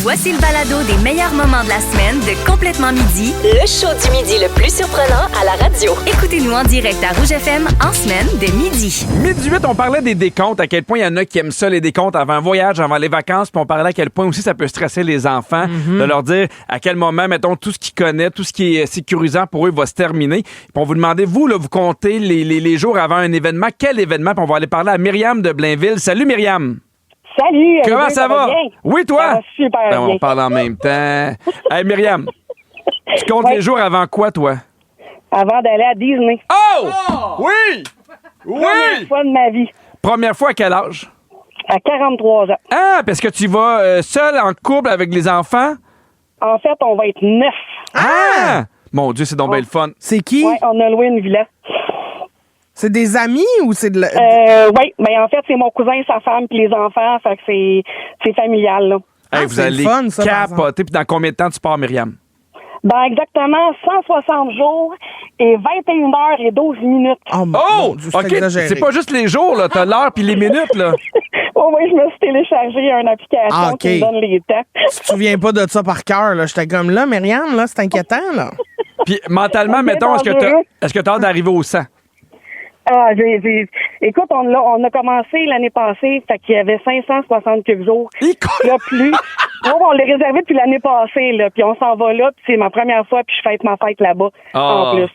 Voici le balado des meilleurs moments de la semaine de Complètement Midi, Le show du midi le plus surprenant à la radio. écoutez-nous en direct à Rouge FM en semaine dès midi. Midi 8, on parlait des décomptes, à quel point il y en a qui aiment ça, les décomptes avant un voyage, avant les vacances, puis on parlait à quel point aussi ça peut stresser les enfants, de leur dire à quel moment, mettons, tout ce qu'ils connaissent, tout ce qui est sécurisant pour eux va se terminer. Puis on vous demandait, vous, là, vous comptez les jours avant un événement. Quel événement? Puis on va aller parler à Myriam de Blainville. Salut, Myriam! Salut! Comment ça va? Bien? Oui, toi? Ça va super Ben, bien. on parle en même temps. Hey, Myriam, tu comptes Ouais. les jours avant quoi, toi? Avant d'aller à Disney. Oh! Oui! Première fois de ma vie. Première fois à quel âge? À 43 ans. Ah, parce que tu vas seul, en couple, avec les enfants? En fait, on va être 9. Ah! Mon Dieu, c'est donc bien le fun. C'est qui? Ouais, on a loué une villa. C'est des amis ou c'est de la... Oui, mais en fait, c'est mon cousin, sa femme, puis les enfants. Fait que c'est familial, là. Hey, Ah, vous c'est allez le fun, ça, par capoter. Puis dans combien de temps tu pars, Myriam? Dans exactement 160 jours et 21 heures et 12 minutes. Oh, Oh! Dieu, c'est OK, exagéré. c'est pas juste les jours, là. T'as l'heure puis les minutes, là. Oh oui, je me suis téléchargé une application Ah, OK. qui me donne les temps. Tu te souviens pas de ça par cœur, là. J'étais comme là, Myriam, là, c'est inquiétant, là. Puis mentalement, Ok, mettons, est-ce que t'as hâte d'arriver au 100? Ah, écoute, on a commencé l'année passée, fait qu'il y avait 560 quelques jours. Là, plus. On l'a réservé depuis l'année passée, là, puis on s'en va là, puis c'est ma première fois, puis je fête ma fête là-bas, en plus.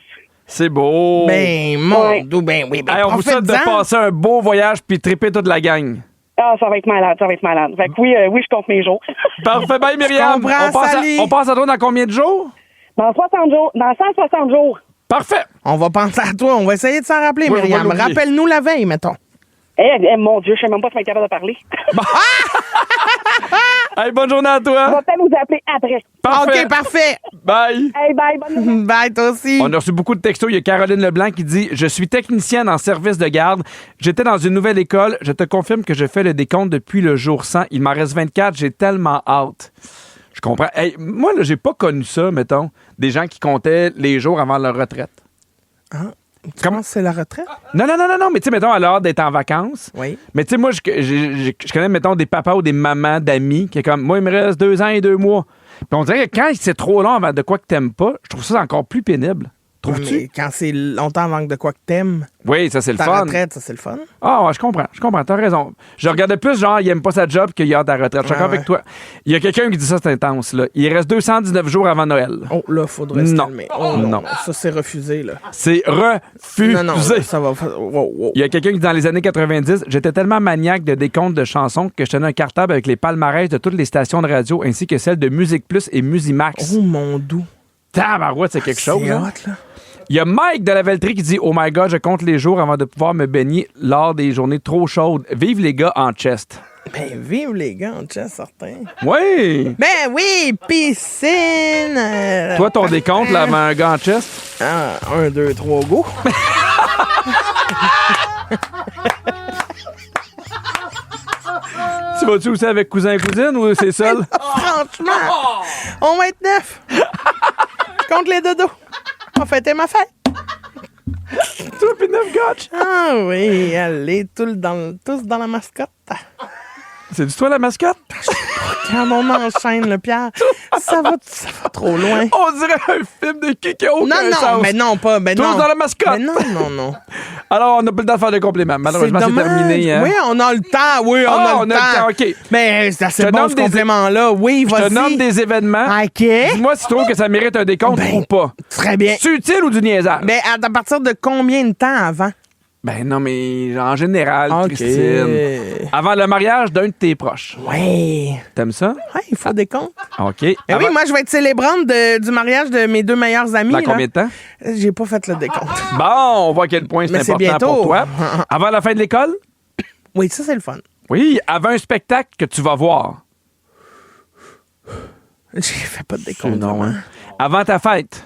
C'est beau. Ben, mon Ouais. Dieu, ben oui, ben Hey, on vous souhaite de profite-en. passer un beau voyage puis triper toute la gang. Ah, ça va être malade, ça va être malade. Fait que oui, je compte mes jours. Parfait. Bye, Myriam. comprends, salut. On passe à toi dans combien de jours? Dans 60 jours, dans 160 jours. Parfait. On va penser à toi. On va essayer de s'en rappeler, Oui, on va Myriam. l'oublier. Rappelle-nous la veille, mettons. Mon Dieu, je sais même pas si je suis capable de parler. Hey, bonne journée à On va toi. peut-être vous appeler après. Parfait. OK, parfait. Bye. Hey, bye, bonne journée. Bye, toi aussi. On a reçu beaucoup de textos. Il y a Caroline Leblanc qui dit « Je suis technicienne en service de garde. J'étais dans une nouvelle école. Je te confirme que je fais le décompte depuis le jour 100. Il m'en reste 24. J'ai tellement hâte. » Je comprends. Hey, moi, là, j'ai pas connu ça, mettons, des gens qui comptaient les jours avant leur retraite. Comment c'est la retraite? Non, mais tu sais, mettons, à l'heure d'être en vacances. Oui. Mais tu sais, moi, je connais, mettons, des papas ou des mamans d'amis qui est comme, moi, il me reste 2 ans et 2 mois. Puis on dirait que quand c'est trop long avant de quoi que t'aimes pas, je trouve ça encore plus pénible. Trouves-tu? Mais quand c'est longtemps avant de quoi que t'aimes, Oui, ça, c'est le ta fun. retraite, ça, c'est le fun. Ah, ouais, je comprends, t'as raison. Je regardais plus, genre, il aime pas sa job qu'il a de la retraite. Je suis d'accord Ouais. avec toi. Il y a quelqu'un qui dit ça, c'est intense, là. Il reste 219 jours avant Noël. Oh, là, faudrait se Non. calmer. Oh, Non. Ça, c'est refusé, là. C'est refusé. Non, ça va... Wow. Il y a quelqu'un qui dit dans les années 90, j'étais tellement maniaque de décompte de chansons que je tenais un cartable avec les palmarès de toutes les stations de radio ainsi que celles de Musique Plus et Musimax. Oh, mon doux. Tabarouette, c'est quelque chose. C'est Hein? hot, là. Il y a Mike de la Velleterie qui dit « Oh my God, je compte les jours avant de pouvoir me baigner lors des journées trop chaudes. Vive les gars en chest. Ben, vive les gars, en chest, certain. » Oui! Ben oui, piscine! Toi, ton décompte là, avant un gars en chest? 1, 2, 3, go! Tu vas-tu aussi avec cousin et cousine ou c'est seul? Franchement, on va être 9. Je compte les dodos. On va fêter ma fête. Toi pis 9 gotch. Ah oui, allez, tous dans la mascotte. C'est du toi la mascotte? Quand on enchaîne, le Pierre, ça va trop loin. On dirait un film de qui a aucun Non, sens. mais non, pas. Ben Tous non. dans la mascotte. Mais non. Alors, on n'a plus le temps de faire de compléments. Malheureusement, c'est dommage. terminé. Hein? Oui, on a le temps. Oui, on a le temps. OK. Mais c'est assez Je te bon, nomme ce des- complément-là. Oui, Je vas-y. te nomme des événements. OK. Dis-moi si tu trouves que ça mérite un décompte Ben, ou pas. Très bien. C'est utile ou du niaisage? Mais à partir de combien de temps avant? Ben non, mais en général, OK. Christine. Avant le mariage d'un de tes proches. Oui. T'aimes ça? Ouais, il faut des comptes. OK. Ben Avant- oui, moi, je vais être célébrante du mariage de mes 2 meilleurs amis. Dans là. combien de temps? J'ai pas fait le décompte. Bon, on voit à quel point c'est Mais c'est important bientôt. pour toi. Avant la fin de l'école? Oui, ça, c'est le fun. Oui. Avant un spectacle que tu vas voir? J'ai fait pas de décompte. Non, vraiment. hein? Avant ta fête?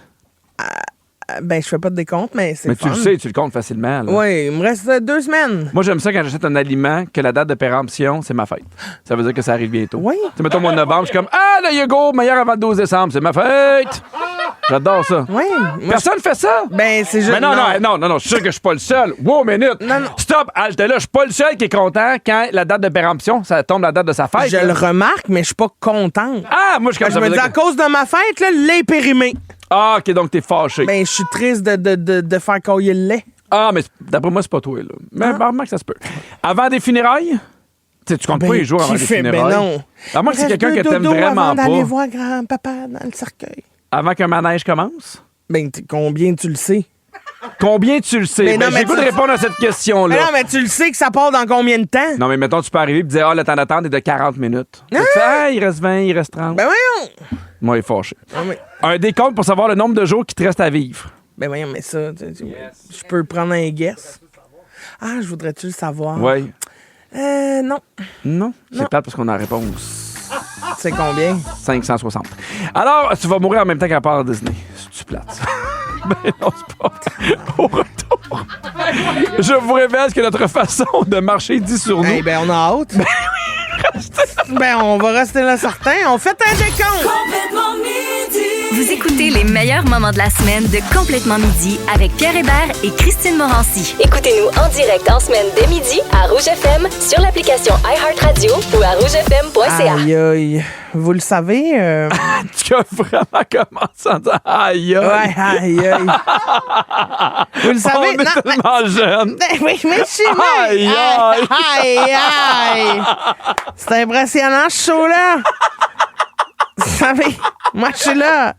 Ben, je fais pas de décompte, mais c'est Mais le tu fun. le sais, tu le comptes facilement. Là. Oui, il me reste 2 semaines. Moi, j'aime ça quand j'achète un aliment que la date de péremption, c'est ma fête. Ça veut dire que ça arrive bientôt. Oui. Tu sais, mettons, au mois de novembre, je suis comme, ah, là, you go, meilleur avant le 12 décembre, c'est ma fête. J'adore ça. Oui. Personne fait ça? Ben, c'est juste. Mais non, je suis sûr que je suis pas le seul. Wow, minute. Non. Stop, halte là. Je suis pas le seul qui est content quand la date de péremption, ça tombe la date de sa fête. Je le remarque, mais je suis pas contente. Ah, moi, je suis comme Je ça. me dis, à cause de ma fête, là, le lait est périmé. Ah, OK, donc t'es fâché. Ben, je suis triste de faire cailler le lait. Ah, mais d'après moi, c'est pas toi, là. Mais remarque que ça se peut. Avant des funérailles? Tu comptes pas les jours avant des funérailles? Ben non. À moins que c'est quelqu'un que t'aimes vraiment avant pas. d'aller voir grand-papa dans le cercueil. Avant qu'un manège commence? Ben, combien tu le sais? Combien tu le sais? Mais non, Ben, mais j'ai goût de tu- répondre à cette question-là. Mais non, mais tu le sais que ça part dans combien de temps? Non, mais mettons, tu peux arriver et dire, le temps d'attente est de 40 minutes. Tu fais, il reste 20, il reste 30. Ben voyons! Moi, il est fâché. Ah, mais- Un décompte pour savoir le nombre de jours qui te reste à vivre. Ben voyons, mais ça, je peux prendre un guess. Ah, je voudrais-tu le savoir? Oui. Non. Non? C'est plate parce qu'on a la réponse. C'est combien? 560. Alors, tu vas mourir en même temps qu'à part Disney. C'est-tu plate, ça? Ben non, c'est pas. Au retour, je vous révèle que notre façon de marcher dit sur nous. Eh ben, on a hâte. Ben, on va rester là certain. On fait un décompte. Vous écoutez les meilleurs moments de la semaine de Complètement Midi avec Pierre Hébert et Christine Morancy. Écoutez-nous en direct en semaine dès midi à Rouge FM, sur l'application iHeartRadio ou à rougefm.ca. Aïe, aïe. Vous le savez... Tu as vraiment commencé en disant aïe, aïe. Ouais, aïe, aïe. Vous le savez... On est tellement jeunes. Oui, mais je suis Aïe, aïe. Aïe, aïe. C'est impressionnant, ce show-là. Vous savez, moi, je suis là.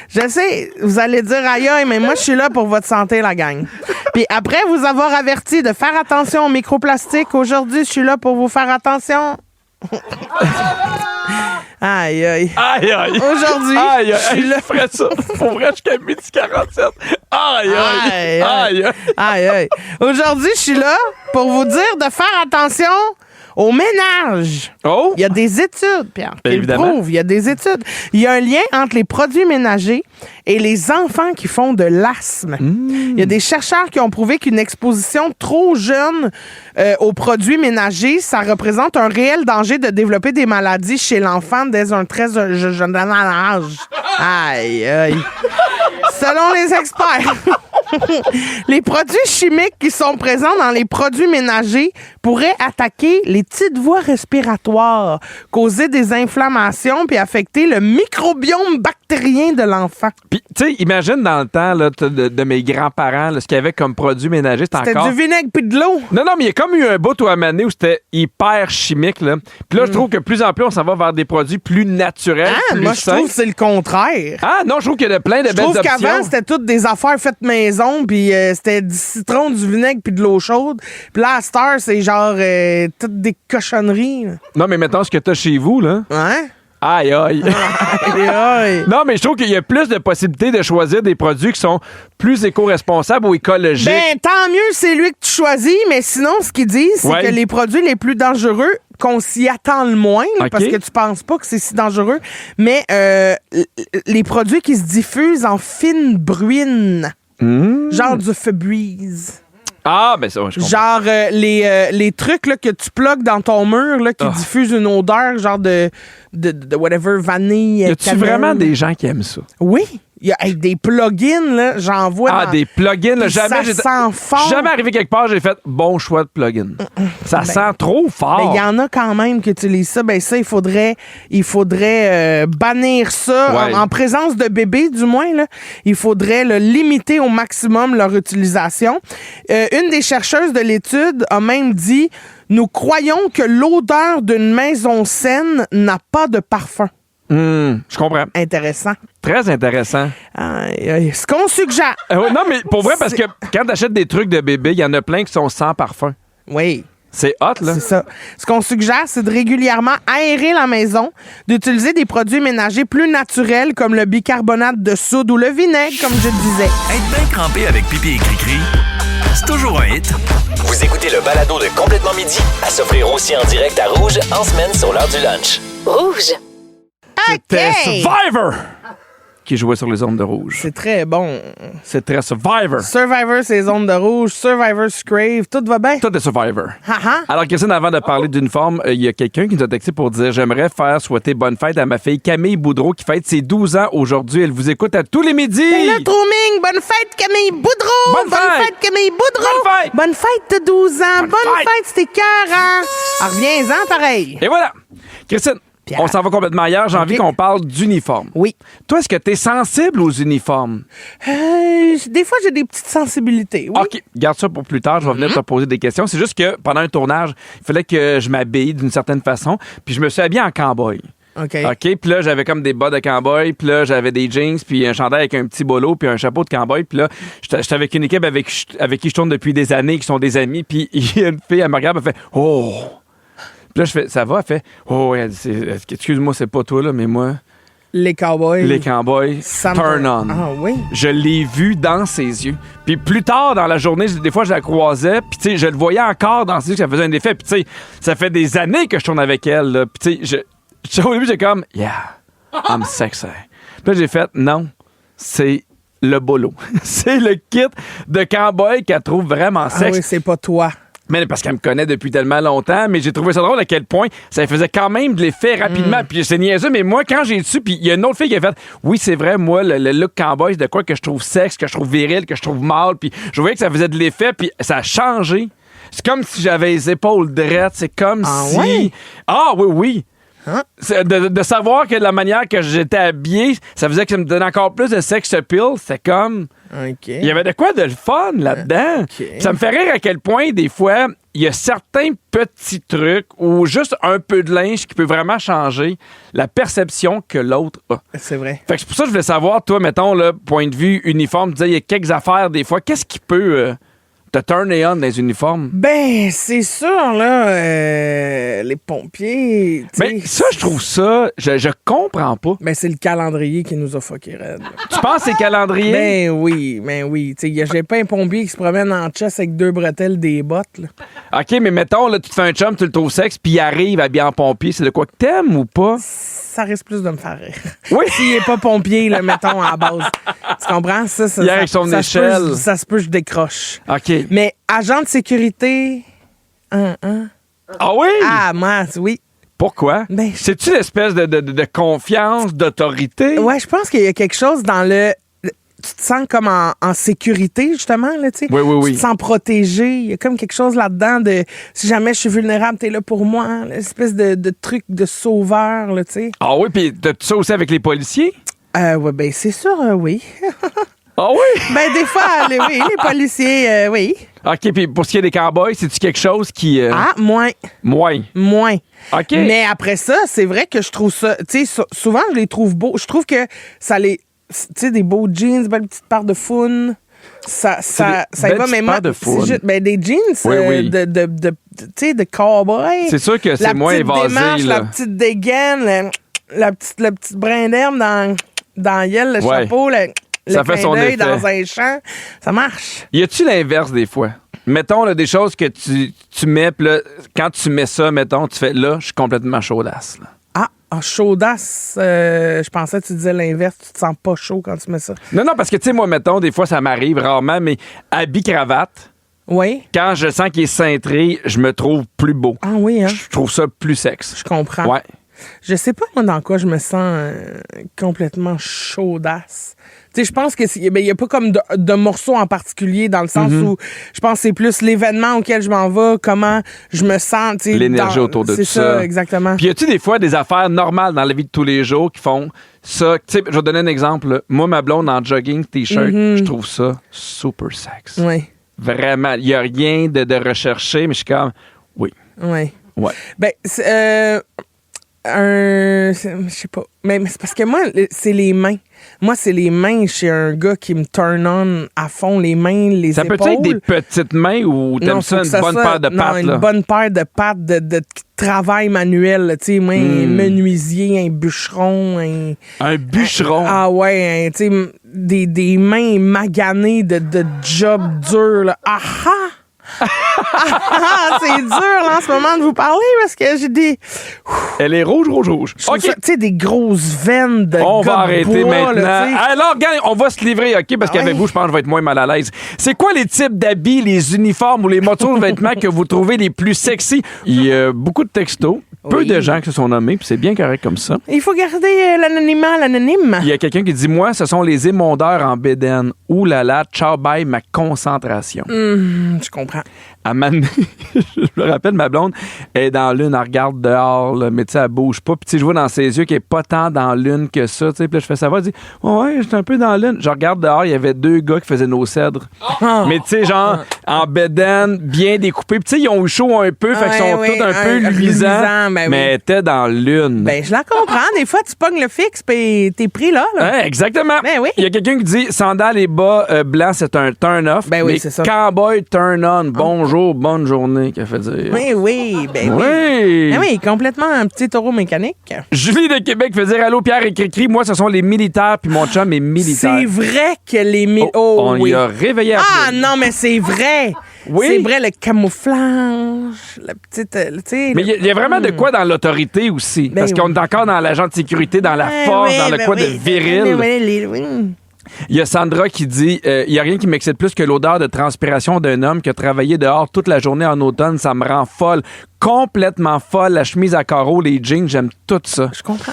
Je sais, vous allez dire aïe, aïe, mais moi, je suis là pour votre santé, la gang. Puis après vous avoir averti de faire attention aux microplastiques, aujourd'hui, je suis là pour vous faire attention. Aïe, aïe. Aïe, aïe. Aujourd'hui, Aïe, je suis aïe. là. Je ferais ça. Pour vrai, jusqu'à midi 47. Aïe, aïe. Aïe, Aïe, aïe. Aïe, aïe. Aujourd'hui, je suis là pour vous dire de faire attention au ménage. Oh! Il y a des études, Pierre, qui le Évidemment. prouvent. Il y a des études. Il y a un lien entre les produits ménagers et les enfants qui font de l'asthme. Il y a des chercheurs qui ont prouvé qu'une exposition trop jeune aux produits ménagers, ça représente un réel danger de développer des maladies chez l'enfant dès un très jeune âge. Aïe, aïe. Selon les experts, les produits chimiques qui sont présents dans les produits ménagers pourraient attaquer les petites voies respiratoires, causer des inflammations puis affecter le microbiome bactérien de l'enfant. Puis, tu sais, imagine dans le temps là, de mes grands-parents, là, ce qu'il y avait comme produit ménager, c'était C'était encore... du vinaigre puis de l'eau. Non, mais il y a comme eu un bout où à un moment donné où c'était hyper chimique. Là. Puis là, je trouve que plus en plus, on s'en va vers des produits plus naturels, Ah, plus moi, je sains. trouve que c'est le contraire. Ah non, je trouve qu'il y a plein de Je belles trouve options. qu'avant, c'était toutes des affaires faites maison, puis c'était du citron, du vinaigre, puis de l'eau chaude. Puis là, à cette heure, c'est genre toutes des cochonneries. Là. Non, mais mettons ce que t'as chez vous, là. Hein? Aïe, aïe. Aïe, aïe. Non, mais je trouve qu'il y a plus de possibilités de choisir des produits qui sont plus éco-responsables ou écologiques. Ben, tant mieux, c'est lui que tu choisis, mais sinon, ce qu'ils disent, c'est Ouais. que les produits les plus dangereux, qu'on s'y attend le moins, OK. parce que tu penses pas que c'est si dangereux, mais les produits qui se diffusent en fine bruine, genre du Febreze. Ah, ben ça, ouais, je comprends. Genre les trucs là, que tu plugues dans ton mur là, qui diffusent une odeur genre de whatever, vanille. Y a-tu cannelle. vraiment des gens qui aiment ça? Oui. Il y a des plugins, là, j'en vois Ah, dans... des plugins, là, Puis jamais. ça sent fort. Jamais arrivé quelque part, j'ai fait bon choix de plugin. Ça sent trop fort. Mais il y en a quand même qui utilisent ça. Ben ça, il faudrait bannir ça Ouais. en présence de bébés, du moins. Là. Il faudrait limiter au maximum leur utilisation. Une des chercheuses de l'étude a même dit « Nous croyons que l'odeur d'une maison saine n'a pas de parfum. » Je comprends. Intéressant. Très intéressant. Aïe, aïe. Ce qu'on suggère... Ouais, non, mais pour vrai, parce que quand t'achètes des trucs de bébé, il y en a plein qui sont sans parfum. Oui. C'est hot, là. C'est ça. Ce qu'on suggère, c'est de régulièrement aérer la maison, d'utiliser des produits ménagers plus naturels comme le bicarbonate de soude ou le vinaigre, comme je disais. Être bien crampé avec pipi et cri-cri, c'est toujours un hit. Vous écoutez le balado de Complètement Midi à s'offrir aussi en direct à Rouge en semaine sur l'heure du lunch. Rouge. C'était OK. Survivor! qui jouait sur les ondes de rouge. C'est très bon. C'est très Survivor. Survivor, c'est les ondes de rouge. Survivor, Crave. Tout va bien? Tout est Survivor. Ha-ha. Alors, Christine, avant de parler d'uniforme, il y a quelqu'un qui nous a texté pour dire « J'aimerais faire souhaiter bonne fête à ma fille Camille Boudreau qui fête ses 12 ans aujourd'hui. Elle vous écoute à tous les midis. » Hey, là, Trouming, bonne fête, Camille Boudreau! Bonne fête, Camille Boudreau! Bonne fête! Bonne fête de 12 ans! Bonne fête! fête, c'était cœur, hein? Alors, reviens-en, pareil. Et voilà. Christine, Pierre. on s'en va complètement ailleurs. J'ai OK. envie qu'on parle d'uniforme. Oui. Toi, est-ce que tu es sensible aux uniformes? Des fois, j'ai des petites sensibilités. Oui. OK, garde ça pour plus tard. Je vais venir te poser des questions. C'est juste que pendant un tournage, il fallait que je m'habille d'une certaine façon. Puis je me suis habillé en cowboy. OK. OK, puis là, j'avais comme des bas de cowboy, puis là, j'avais des jeans, puis un chandail avec un petit bolo, puis un chapeau de cowboy, puis là, j'étais avec une équipe avec qui je tourne depuis des années, qui sont des amis, puis il y a une fille, elle me regarde, elle fait « Oh! » Puis là, je fais « Ça va? » Elle fait « Oh, elle dit, excuse-moi, c'est pas toi, là, mais moi, Les cowboys. les cowboys, Ça me- turn on. » Ah oui? Je l'ai vu dans ses yeux. Puis plus tard dans la journée, des fois, je la croisais, puis tu sais, je le voyais encore dans ses yeux, que ça faisait un effet. Puis tu sais, ça fait des années que je tourne avec elle, là. Puis tu sais, au début, j'ai comme, yeah, I'm sexy. Puis là, j'ai fait, non, c'est le bolo. C'est le kit de cowboy qu'elle trouve vraiment Ah sexy. oui, c'est pas toi. Mais parce qu'elle me connaît depuis tellement longtemps, mais j'ai trouvé ça drôle à quel point ça faisait quand même de l'effet rapidement. Puis c'est niaiseux, mais moi, quand j'ai dessus, puis il y a une autre fille qui a fait, oui, c'est vrai, moi, le look cowboy, c'est de quoi que je trouve sexe, que je trouve viril, que je trouve mâle, puis je voyais que ça faisait de l'effet, puis ça a changé. C'est comme si j'avais les épaules drettes, c'est comme Ah si... ouais? Ah oui, oui. Hein? C'est de savoir que la manière que j'étais habillé, ça faisait que ça me donnait encore plus de sex appeal. C'était comme... OK. Il y avait de quoi de le fun là-dedans. OK. Ça me fait rire à quel point, des fois, il y a certains petits trucs ou juste un peu de linge qui peut vraiment changer la perception que l'autre a. C'est vrai. Fait que c'est pour ça que je voulais savoir, toi, mettons, là, point de vue uniforme, tu disais, il y a quelques affaires, des fois, qu'est-ce qui peut te turner on dans les uniformes? Ben, c'est sûr, là, les pompiers, tu Mais sais, ça, je trouve ça, je comprends pas. ben, c'est le calendrier qui nous a fucké raide. là. Tu penses que c'est calendrier? Ben oui. Tu sais, j'ai pas un pompier qui se promène en chest avec 2 bretelles, des bottes, là. OK, mais mettons, là, tu te fais un chum, tu le trouves sexe, puis il arrive habillé en pompier, c'est de quoi que t'aimes ou pas? Ça risque plus de me faire rire. Oui! S'il est pas pompier, là, mettons, à la base. Tu comprends? Ça, Il est avec son ça se peut, échelle. ça se peut, je décroche. OK. Mais agent de sécurité... Ah oui? Ah, moi, oui. Pourquoi? Ben, C'est-tu l'espèce de confiance, d'autorité? Ouais, je pense qu'il y a quelque chose dans le... Tu te sens comme en sécurité, justement, là, tu sais. Oui. Tu te sens protégé. Il y a comme quelque chose là-dedans de... Si jamais je suis vulnérable, t'es là pour moi. L'espèce de truc de sauveur, là, tu sais. Ah oui, puis t'as-tu ça aussi avec les policiers? Ouais, ben, c'est sûr, oui. Ah oui? Ben, des fois, oui, les policiers, oui. OK, puis pour ce qui est des cowboys, c'est-tu quelque chose qui... Ah, moins. Moins. OK. Mais après ça, c'est vrai que je trouve ça... Tu sais, souvent, je les trouve beaux. Je trouve que ça les... Tu sais, des beaux jeans, belles petites paires de founes. Ça y belles va, petites mais moi, paires de founes. c'est juste, ben, des jeans Oui. tu sais, de cowboy. C'est sûr que c'est moins évasé, démarche, là. La petite dégaine, la petite brin d'herbe dans la gueule, le Ouais. chapeau, le Ça fait clin son d'œil effet. dans un champ. Ça marche. Y a-tu l'inverse des fois? Mettons, là, des choses que tu mets, puis là, quand tu mets ça, mettons, tu fais, là, je suis complètement chaudasse, là. Chaudasse, je pensais que tu disais l'inverse. Tu te sens pas chaud quand tu mets ça. Non, parce que, tu sais, moi, mettons, des fois, ça m'arrive rarement, mais habit-cravate, Oui? quand je sens qu'il est cintré, je me trouve plus beau. Ah oui, hein? Je trouve ça plus sexe. Je comprends. Ouais. Je sais pas, moi, dans quoi je me sens complètement chaudasse. Tu sais, je pense qu'il y a pas comme de morceaux en particulier dans le sens où je pense que c'est plus l'événement auquel je m'en vais, comment je me sens, tu sais. L'énergie autour de tout ça. C'est ça, exactement. Puis y a-tu des fois des affaires normales dans la vie de tous les jours qui font ça? Tu sais, je vais donner un exemple. Là. Moi, ma blonde en jogging, t-shirt, je trouve ça super sexe. Oui, Vraiment. Il n'y a rien de recherché, mais je suis comme, oui. oui. Ouais. Ben, je sais pas. Mais c'est parce que moi, c'est les mains. Moi, c'est les mains chez un gars qui me turn on à fond, les mains, les Ça épaules. peut être des petites mains ou t'aimes Non, ça, faut une que bonne soit- paire de pattes? Non, là? une bonne paire de pattes de travail manuel, là, tu sais, moi, un menuisier, un bûcheron, Un bûcheron. Ah ouais, tu sais, des mains maganées de job dur, là. Ah ah! C'est dur, là, en ce moment, de vous parler parce que j'ai des... Elle est rouge. Tu sais, des grosses veines de On gars va de arrêter bois, maintenant. là, Alors, gang, on va se livrer, OK? Parce qu'avec vous, je pense que je vais être moins mal à l'aise. C'est quoi les types d'habits, les uniformes ou les morceaux de vêtements que vous trouvez les plus sexy? Il y a beaucoup de textos, peu de gens qui se sont nommés, puis c'est bien correct comme ça. Il faut garder l'anonymat, l'anonyme. Il y a quelqu'un qui dit, moi, ce sont les émondeurs en bédaine. Ouh là là, ciao, bye, ma concentration. Je comprends. À Mané, je me rappelle, ma blonde elle est dans l'une, elle regarde dehors, là, mais tu sais, elle bouge pas. Puis tu sais, je vois dans ses yeux qu'elle est pas tant dans l'une que ça. Tu sais, puis là, je fais savoir, elle dit, ouais, j'étais un peu dans l'une. Je regarde dehors, il y avait 2 gars qui faisaient nos cèdres. Mais tu sais, genre, en bédaine, bien découpés. Puis tu sais, ils ont eu chaud un peu, fait qu'ils sont tous un peu luisants. Mais elle était dans l'une. Ben, je la comprends. Des fois, tu pognes le fixe, puis t'es pris là. Ouais, exactement. Ben oui. Il y a quelqu'un qui dit, sandales et bas blancs, c'est un turn-off. Ben oui, mais c'est ça. Cowboy turn-on. Bonjour, bonne journée, qu'elle fait dire. Oui. Ben oui, complètement un petit taureau mécanique. Julie de Québec fait dire allô Pierre et Cricri, moi ce sont les militaires puis mon chum est militaire. C'est vrai que les on y a réveillé à Ah non, mais c'est vrai. Oui. C'est vrai, le camouflage, la petite, tu sais. Mais il y a vraiment de quoi dans l'autorité aussi. Ben parce qu'on est encore dans l'agent de sécurité, dans la force, dans le quoi de viril. Oui. Il y a Sandra qui dit il y a rien qui m'excite plus que l'odeur de transpiration d'un homme qui a travaillé dehors toute la journée en automne. Ça me rend folle. Complètement folle. La chemise à carreaux, les jeans, j'aime tout ça. Je comprends.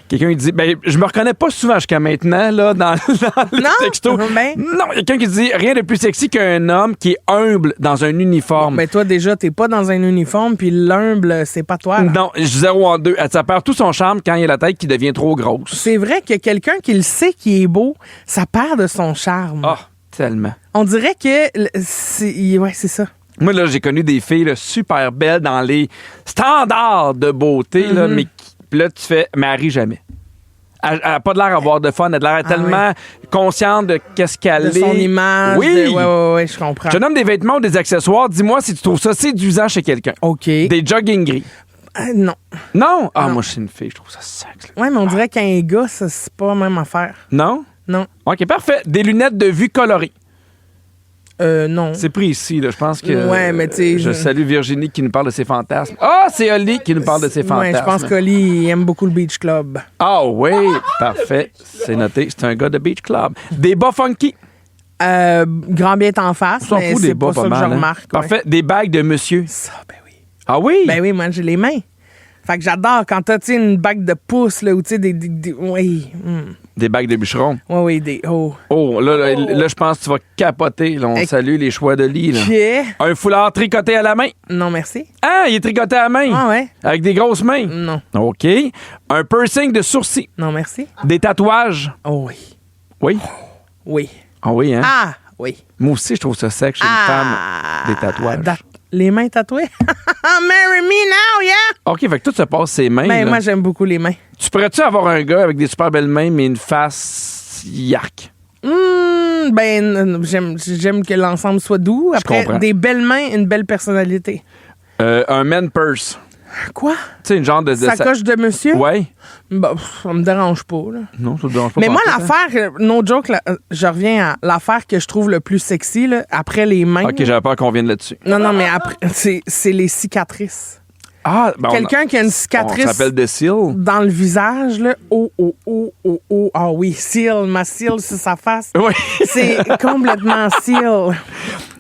Quelqu'un qui dit je me reconnais pas souvent jusqu'à maintenant là dans le texto. Ben. Non, quelqu'un qui dit rien de plus sexy qu'un homme qui est humble dans un uniforme. Ben toi déjà t'es pas dans un uniforme puis l'humble c'est pas toi. Là. Non, 0 en 2. Ça perd tout son charme quand il a la tête qui devient trop grosse. C'est vrai que quelqu'un qui le sait qui est beau, ça perd de son charme. Ah, tellement. On dirait que c'est ça. Moi là, j'ai connu des filles là, super belles dans les standards de beauté là, mais puis là, tu fais, mais elle rit jamais. Elle n'a pas de l'air d'avoir de fun. Elle a l'air tellement consciente de qu'est-ce qu'elle est. De son image. Oui. Oui, je comprends. Je nomme des vêtements ou des accessoires. Dis-moi si tu trouves ça séduisant chez quelqu'un. OK. Des jogging gris. Non. Non? Ah, Non. moi, je suis une fille. Je trouve ça sexe. Oui, mais on dirait qu'un gars, ça, c'est pas la même affaire. Non? Non. OK, parfait. Des lunettes de vue colorées. Non. C'est pris ici, là. Je pense que. Ouais, mais tu sais. Je salue Virginie qui nous parle de ses fantasmes. Ah, c'est Oli qui nous parle de ses fantasmes. Ouais, je pense qu'Oli il aime beaucoup le Beach Club. Ah, oui. Parfait. C'est noté. C'est un gars de Beach Club. Des bas funky. Grand bien en face, On s'en mais fout c'est des bas pas ça pas que mal. je hein? remarque. Parfait. Des bagues de monsieur. Ça, ben oui. Ah oui? Ben oui, moi, j'ai les mains. Fait que j'adore quand t'as, tu sais, une bague de pouce, là, ou tu sais, oui. Des bagues de bûcheron. Oui, Oh, là, je pense que tu vas capoter. Là, on salue les choix de lit. Là. OK. Un foulard tricoté à la main. Non, merci. Ah, il est tricoté à la main. Ah ouais? Avec des grosses mains. Non. OK. Un piercing de sourcils. Non, merci. Des tatouages. Oh oui. Oui. Oui. Ah oui, hein? Ah, oui. Moi aussi, je trouve ça sec chez une femme. Des tatouages. Les mains tatouées? Marry me now, yeah! OK, fait que tout se passe ses mains. Ben, là. moi, j'aime beaucoup les mains. Tu pourrais-tu avoir un gars avec des super belles mains, mais une face yark? J'aime que l'ensemble soit doux. Après, comprends. des belles mains, une belle personnalité. Un man purse. Quoi? Tu sais, une genre de... Sacoche de monsieur? Ouais. Bah, ça me dérange pas, là. Non, ça te dérange pas. Mais moi, pantoute, hein? l'affaire, no joke, là, je reviens à l'affaire que je trouve le plus sexy, là, après les mains. OK, j'avais peur qu'on vienne là-dessus. Non, mais après, c'est les cicatrices. Ah, ben Quelqu'un qui a une on cicatrice s'appelle The Seal. dans le visage, là. Oh. Ah oui, seal, ma seal sur sa face. Oui. C'est complètement seal.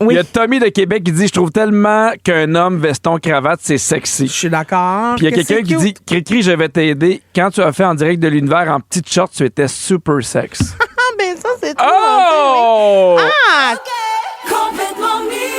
Il Oui, y a Tommy de Québec qui dit « Je trouve tellement qu'un homme veston-cravate, c'est je sexy. suis d'accord. » Puis il y a Que quelqu'un c'est qui dit cute. « Cricri, je vais t'aider. Quand tu as fait en direct de l'univers en petite short, tu étais super sexe. Ah, ben ça, c'est trop. Oh! Ah! Complètement midi.